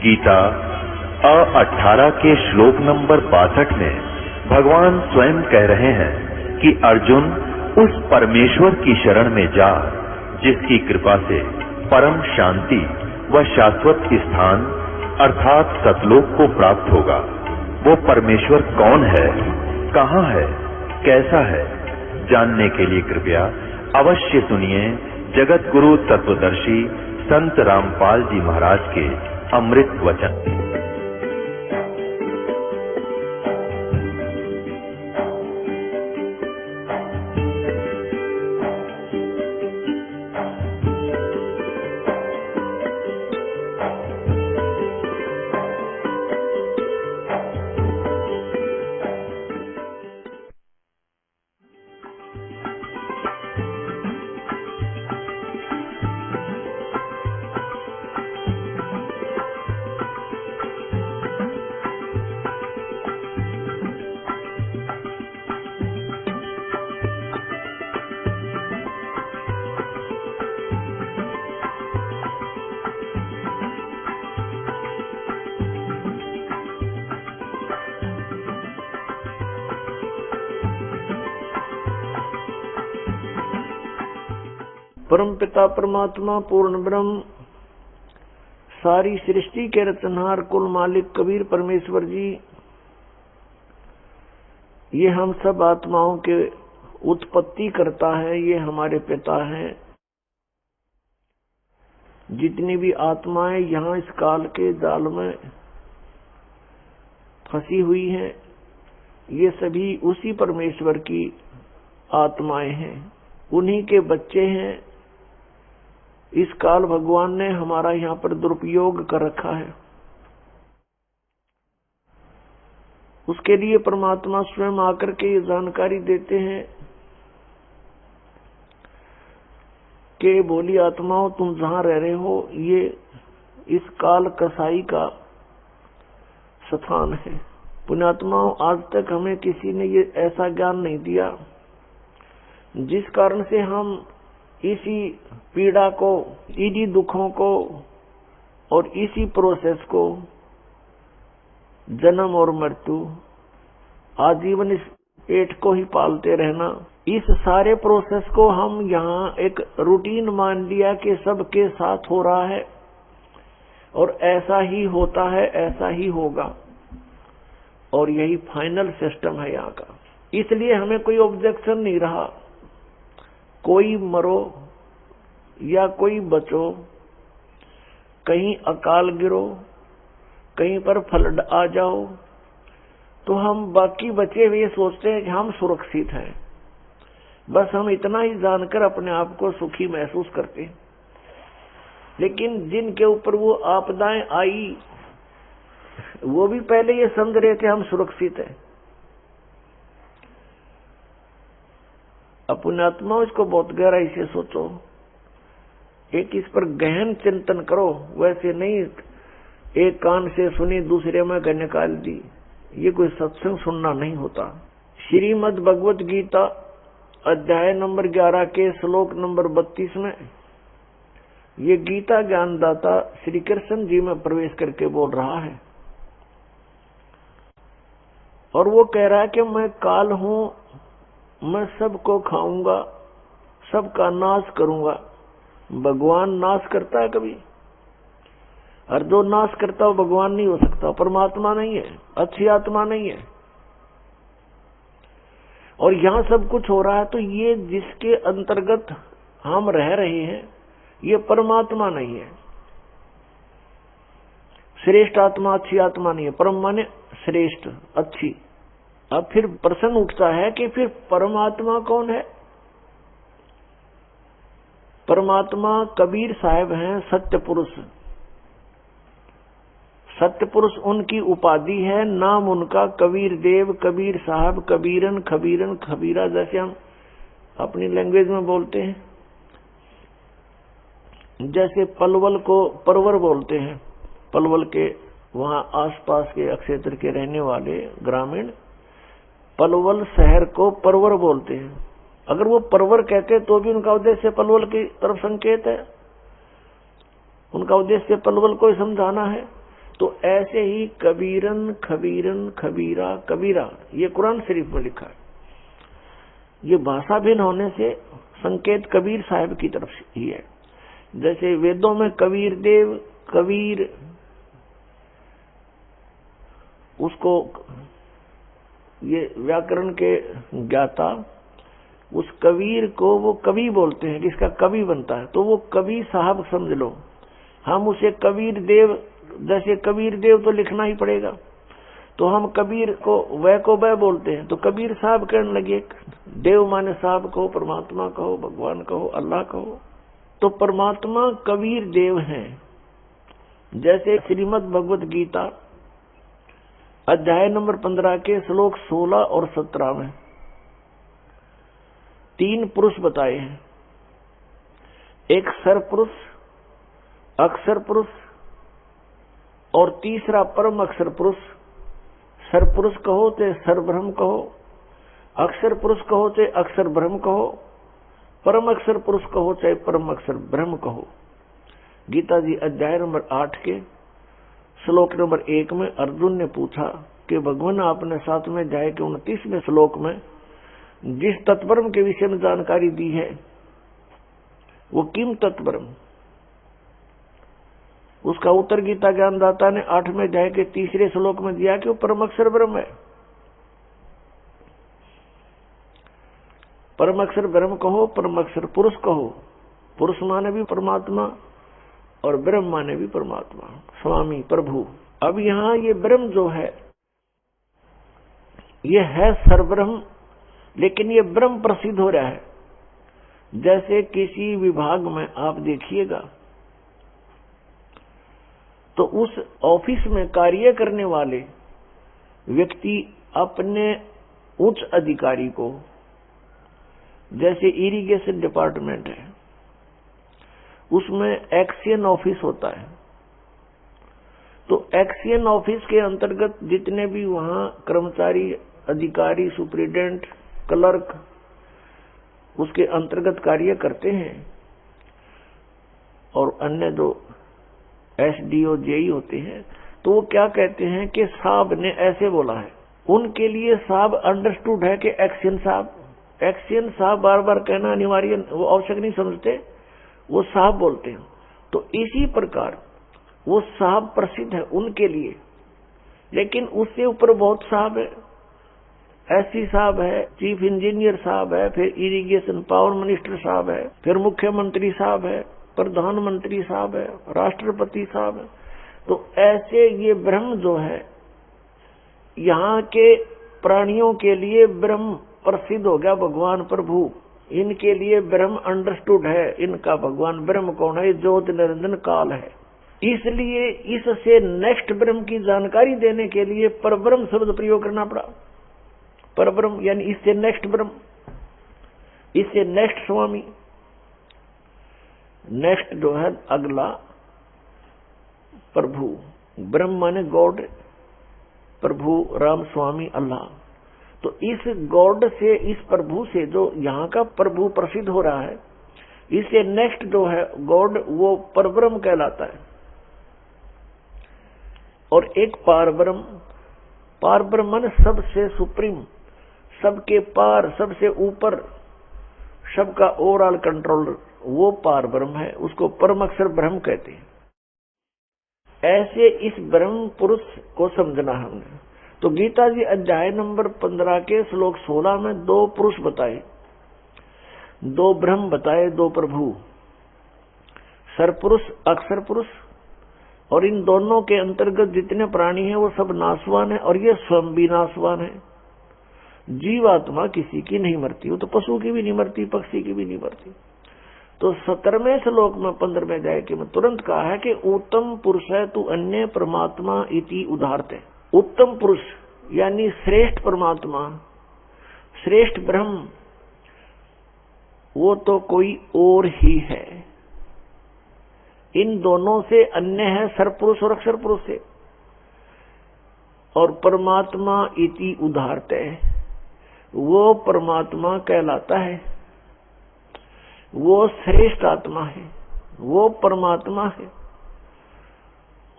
गीता 18 के श्लोक नंबर 62 में भगवान स्वयं कह रहे हैं कि अर्जुन उस परमेश्वर की शरण में जा जिसकी कृपा से परम शांति व शाश्वत स्थान अर्थात सतलोक को प्राप्त होगा। वो परमेश्वर कौन है, कहाँ है, कैसा है, जानने के लिए कृपया अवश्य सुनिए जगत गुरु तत्वदर्शी संत रामपाल जी महाराज के अमृत वचन। परम पिता परमात्मा पूर्ण ब्रह्म सारी सृष्टि के रचनहार कुल मालिक कबीर परमेश्वर जी, ये हम सब आत्माओं के उत्पत्ति करता है, ये हमारे पिता हैं। जितनी भी आत्माएं यहाँ इस काल के जाल में फंसी हुई हैं, ये सभी उसी परमेश्वर की आत्माएं हैं, उन्हीं के बच्चे हैं। इस काल भगवान ने हमारा यहाँ पर दुरुपयोग कर रखा है। उसके लिए परमात्मा स्वयं आकर के ये जानकारी देते हैं कि बोली आत्माओं, तुम जहां रह रहे हो ये इस काल कसाई का स्थान है। पुण्यात्माओं, आज तक हमें किसी ने ये ऐसा ज्ञान नहीं दिया जिस कारण से हम इसी पीड़ा को, इन्हीं दुखों को और इसी प्रोसेस को, जन्म और मृत्यु, आजीवन इस पेट को ही पालते रहना, इस सारे प्रोसेस को हम यहाँ एक रूटीन मान लिया कि सबके साथ हो रहा है और ऐसा ही होता है, ऐसा ही होगा और यही फाइनल सिस्टम है यहाँ का। इसलिए हमें कोई ऑब्जेक्शन नहीं रहा। कोई मरो या कोई बचो, कहीं अकाल गिरो, कहीं पर फ्लड आ जाओ, तो हम बाकी बचे हुए सोचते हैं कि हम सुरक्षित हैं। बस हम इतना ही जानकर अपने आप को सुखी महसूस करते हैं। लेकिन जिनके ऊपर वो आपदाएं आई, वो भी पहले ये समझ रहे थे हम सुरक्षित हैं। अपने आत्मा इसको बहुत गहराई से सोचो, एक इस पर गहन चिंतन करो। वैसे नहीं एक कान से सुनी दूसरे में निकाल दी, ये कोई सत्संग सुनना नहीं होता। श्रीमद् भगवत गीता अध्याय नंबर 11 के श्लोक नंबर 32 में ये गीता ज्ञानदाता श्री कृष्ण जी में प्रवेश करके बोल रहा है और वो कह रहा है कि मैं काल हूं, मैं सबको खाऊंगा, सबका नाश करूंगा। भगवान नाश करता है कभी? और जो नाश करता हो भगवान नहीं हो सकता, परमात्मा नहीं है, अच्छी आत्मा नहीं है। और यहां सब कुछ हो रहा है तो ये जिसके अंतर्गत हम रह रहे हैं ये परमात्मा नहीं है। श्रेष्ठ आत्मा, अच्छी आत्मा नहीं है। परम माने श्रेष्ठ, अच्छी। अब फिर प्रश्न उठता है कि फिर परमात्मा कौन है? परमात्मा कबीर साहब हैं, सत्य पुरुष। सत्य पुरुष उनकी उपाधि है, नाम उनका कबीर देव, कबीर साहब, कबीरन, खबीरन, खबीरा, जैसे हम अपनी लैंग्वेज में बोलते हैं। जैसे पलवल को परवर बोलते हैं, पलवल के वहां आसपास के क्षेत्र के रहने वाले ग्रामीण पलवल शहर को परवर बोलते हैं। अगर वो परवर कहते तो भी उनका उद्देश्य पलवल की तरफ संकेत है, उनका उद्देश्य पलवल को समझाना है। तो ऐसे ही कबीरन खबीरन खबीरा कबीरा, ये कुरान शरीफ में लिखा है। ये भाषा भिन्न होने से संकेत कबीर साहब की तरफ ही है। जैसे वेदों में कबीर देव, कबीर, उसको ये व्याकरण के ज्ञाता, उस कबीर को वो कवि बोलते हैं, जिसका कवि बनता है, तो वो कवि साहब समझ लो। हम उसे कबीर देव, जैसे कबीर देव तो लिखना ही पड़ेगा, तो हम कबीर को वह बोलते हैं, तो कबीर साहब कहने लगे। देव माने साहब कहो, परमात्मा कहो, भगवान कहो, अल्लाह कहो। तो परमात्मा कबीर देव हैं। जैसे श्रीमद् भगवत गीता अध्याय नंबर 15 के श्लोक 16 और 17 में 3 पुरुष बताए हैं। एक सरपुरुष, अक्षर पुरुष और तीसरा परम अक्षर पुरुष। सरपुरुष कहो ते सरब्रह्म कहो, अक्षर पुरुष कहो चाहे अक्षर ब्रह्म कहो, परम अक्षर पुरुष कहो चाहे परम अक्षर ब्रह्म कहो। गीता जी अध्याय नंबर 8 के श्लोक नंबर 1 में अर्जुन ने पूछा कि भगवान आपने 7 में अध्याय के 29वें श्लोक में जिस तत्ब्रह्म के विषय में जानकारी दी है वो किम तत्ब्रह्म, उसका उत्तर गीता ज्ञानदाता ने 8वें अध्याय के 3रे श्लोक में दिया कि वो परम अक्षर ब्रह्म है। परम अक्षर ब्रह्म कहो, परम अक्षर पुरुष कहो। पुरुष माने भी परमात्मा और ब्रह्म माने भी परमात्मा, स्वामी प्रभु। अब यहाँ ये ब्रह्म जो है ये है सर्वब्रह्म, लेकिन ये ब्रह्म प्रसिद्ध हो रहा है। जैसे किसी विभाग में आप देखिएगा तो उस ऑफिस में कार्य करने वाले व्यक्ति अपने उच्च अधिकारी को, जैसे इरिगेशन डिपार्टमेंट है उसमें एक्सियन ऑफिस होता है, तो एक्सियन ऑफिस के अंतर्गत जितने भी वहां कर्मचारी, अधिकारी, सुप्रिटेंडेंट, क्लर्क उसके अंतर्गत कार्य करते हैं और अन्य जो एसडीओ जेई होते हैं, तो वो क्या कहते हैं कि साहब ने ऐसे बोला है। उनके लिए साहब अंडरस्टूड है कि एक्सियन साहब, एक्सियन साहब बार बार कहना अनिवार्य, वो आवश्यक नहीं समझते, वो साहब बोलते हैं। तो इसी प्रकार वो साहब प्रसिद्ध है उनके लिए, लेकिन उससे ऊपर बहुत साहब है। एससी साहब है, चीफ इंजीनियर साहब है, फिर इरिगेशन पावर मिनिस्टर साहब है, फिर मुख्यमंत्री साहब है, प्रधानमंत्री साहब है, राष्ट्रपति साहब है। तो ऐसे ये ब्रह्म जो है यहाँ के प्राणियों के लिए ब्रह्म प्रसिद्ध हो गया, भगवान प्रभु। इनके लिए ब्रह्म अंडरस्टूड है, इनका भगवान ब्रह्म कौन है, ज्योति निरंजन काल है। इसलिए इससे नेक्स्ट ब्रह्म की जानकारी देने के लिए परब्रह्म शब्द प्रयोग करना पड़ा। परब्रह्म यानी इससे नेक्स्ट ब्रह्म, इससे नेक्स्ट स्वामी, नेक्स्ट जो है अगला प्रभु। ब्रह्म माने गॉड, प्रभु राम स्वामी अल्लाह। तो इस गॉड से, इस प्रभु से जो यहाँ का प्रभु प्रसिद्ध हो रहा है, इससे नेक्स्ट जो है गॉड वो परब्रह्म कहलाता है। और एक पारब्रह्म, पारब्रह्म माने सबसे सुप्रीम, सबके पार, सबसे ऊपर, सबका ओवरऑल कंट्रोलर, वो पारब्रह्म है, उसको परम अक्षर ब्रह्म कहते हैं। ऐसे इस ब्रह्म पुरुष को समझना हमने। तो गीता जी अध्याय नंबर 15 के श्लोक 16 में 2 पुरुष बताए, 2 ब्रह्म बताए, 2 प्रभु, सरपुरुष, अक्षर पुरुष। और इन दोनों के अंतर्गत जितने प्राणी हैं वो सब नाशवान है और ये स्वयं भी नाशवान है। जीवात्मा किसी की नहीं मरती, वो तो पशु की भी नहीं मरती, पक्षी की भी नहीं मरती। तो 17वें श्लोक में 15वें अध्याय के में तुरंत कहा है कि उत्तम पुरुष है तू अन्य परमात्मा इति उदाहरते। उत्तम पुरुष यानी श्रेष्ठ परमात्मा, श्रेष्ठ ब्रह्म, वो तो कोई और ही है। इन दोनों से अन्य है सरपुरुष और अक्षर पुरुष से। और परमात्मा इति उदाहरते, वो परमात्मा कहलाता है, वो श्रेष्ठ आत्मा है, वो परमात्मा है।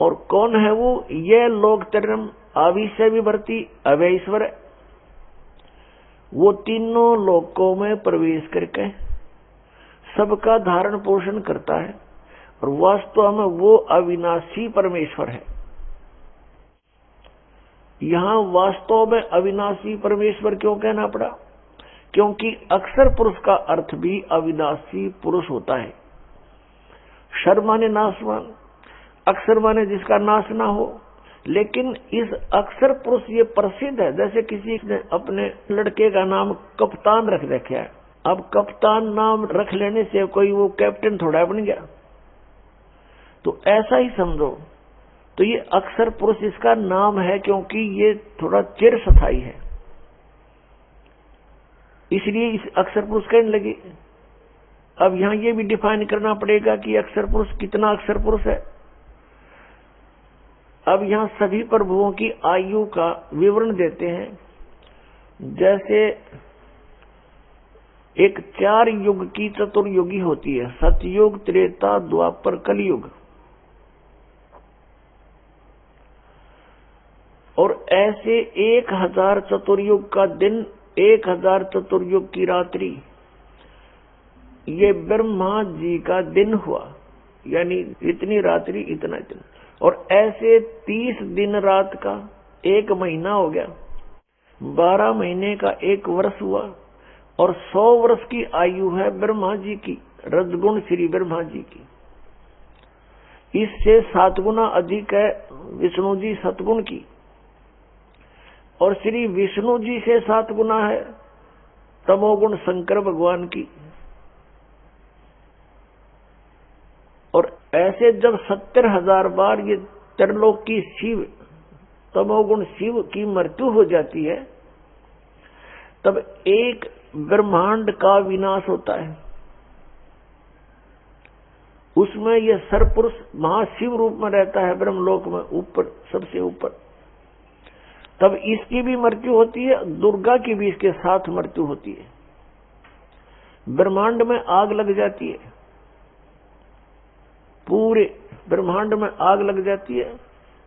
और कौन है वो? ये लोक तरम आविष्य विभर्ती अवैश्वर, वो तीनों लोकों में प्रवेश करके सबका धारण पोषण करता है और वास्तव में वो अविनाशी परमेश्वर है। यहां वास्तव में अविनाशी परमेश्वर क्यों कहना पड़ा? क्योंकि अक्षर पुरुष का अर्थ भी अविनाशी पुरुष होता है। क्षर माने नाशवान, अक्षर माने जिसका नाश ना हो। लेकिन इस अक्षर पुरुष ये प्रसिद्ध है। जैसे किसी ने अपने लड़के का नाम कप्तान रख रखा है, अब कप्तान नाम रख लेने से कोई वो कैप्टन थोड़ा बन गया, तो ऐसा ही समझो। तो ये अक्षर पुरुष इसका नाम है क्योंकि ये थोड़ा चिरस्थायी है, इसलिए इस अक्षर पुरुष कहने लगे। अब यहां ये भी डिफाइन करना पड़ेगा कि अक्षर पुरुष कितना अक्षर पुरुष है। अब यहां सभी प्रभुओं की आयु का विवरण देते हैं। जैसे एक 4 युग की चतुर्युगी होती है, सतयुग, त्रेता, द्वापर, कलयुग। और ऐसे 1000 चतुर्युग का दिन, 1000 चतुर्युग की रात्रि, ये ब्रह्मा जी का दिन हुआ, यानी इतनी रात्रि इतना दिन। और ऐसे 30 दिन रात का 1 महीना हो गया, 12 महीने का 1 वर्ष हुआ। और 100 वर्ष की आयु है ब्रह्मा जी की, रजगुण श्री ब्रह्मा जी की। इससे 7 गुना अधिक है विष्णु जी सतगुण की, और श्री विष्णु जी से 7 गुना है तमोगुण शंकर भगवान की। और ऐसे जब 70,000 बार ये त्रिलोक की शिव, तमोगुण शिव की मृत्यु हो जाती है, तब एक ब्रह्मांड का विनाश होता है। उसमें यह सरपुरुष महाशिव रूप में रहता है ब्रह्मलोक में, ऊपर, सबसे ऊपर। तब इसकी भी मृत्यु होती है, दुर्गा की भी इसके साथ मृत्यु होती है। ब्रह्मांड में आग लग जाती है, पूरे ब्रह्मांड में आग लग जाती है।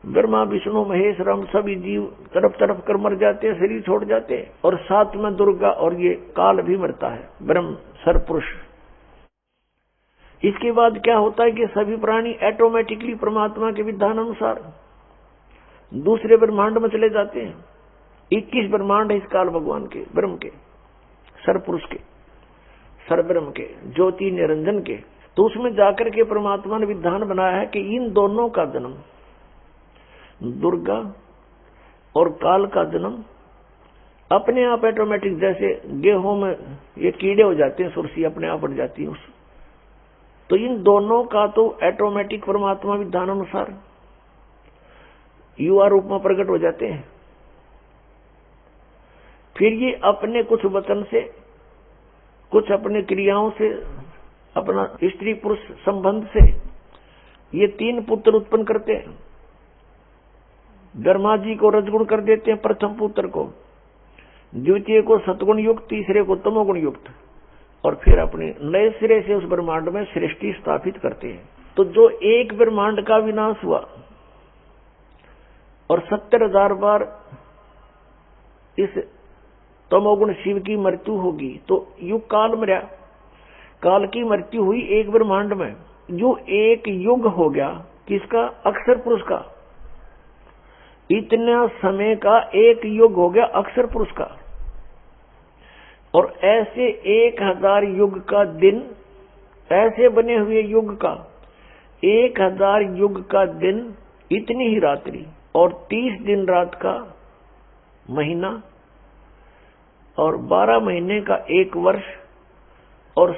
ब्रह्मा, विष्णु, महेश, राम सभी जीव तरफ तरफ कर मर जाते हैं, शरीर छोड़ जाते हैं। और साथ में दुर्गा और ये काल भी मरता है, ब्रह्म सरपुरुष। इसके बाद क्या होता है कि सभी प्राणी ऑटोमेटिकली परमात्मा के विधान अनुसार दूसरे ब्रह्मांड में चले जाते हैं। 21 ब्रह्मांड है इस काल भगवान के, ब्रह्म के, सरपुरुष के, सरब्रह्म के, ज्योति निरंजन के। तो उसमें जाकर के परमात्मा ने विधान बनाया है कि इन दोनों का जन्म, दुर्गा और काल का जन्म अपने आप ऑटोमेटिक, जैसे गेहूं में ये कीड़े हो जाते हैं, सुरसी अपने आप बढ़ जाती है, तो इन दोनों का तो ऑटोमेटिक परमात्मा विधान अनुसार युवा रूप में प्रकट हो जाते हैं। फिर ये अपने कुछ वचन से, कुछ अपने क्रियाओं से, अपना स्त्री पुरुष संबंध से ये 3 पुत्र उत्पन्न करते हैं। ब्रह्मा जी को रजगुण कर देते हैं प्रथम पुत्र को, द्वितीय को सतगुण युक्त, तीसरे को तमोगुण युक्त, और फिर अपने नए सिरे से उस ब्रह्मांड में सृष्टि स्थापित करते हैं। तो जो एक ब्रह्मांड का विनाश हुआ और 70,000 बार इस तमोगुण शिव की मृत्यु होगी, तो युग काल मरा, काल की मृत्यु हुई एक ब्रह्मांड में, जो एक युग हो गया किसका? अक्षर पुरुष का। इतना समय का एक युग हो गया अक्षर पुरुष का। और ऐसे 1000 युग का दिन, ऐसे बने हुए युग का 1000 युग का दिन, इतनी ही रात्रि, और 30 दिन रात का महीना, और 12 महीने का 1 वर्ष, और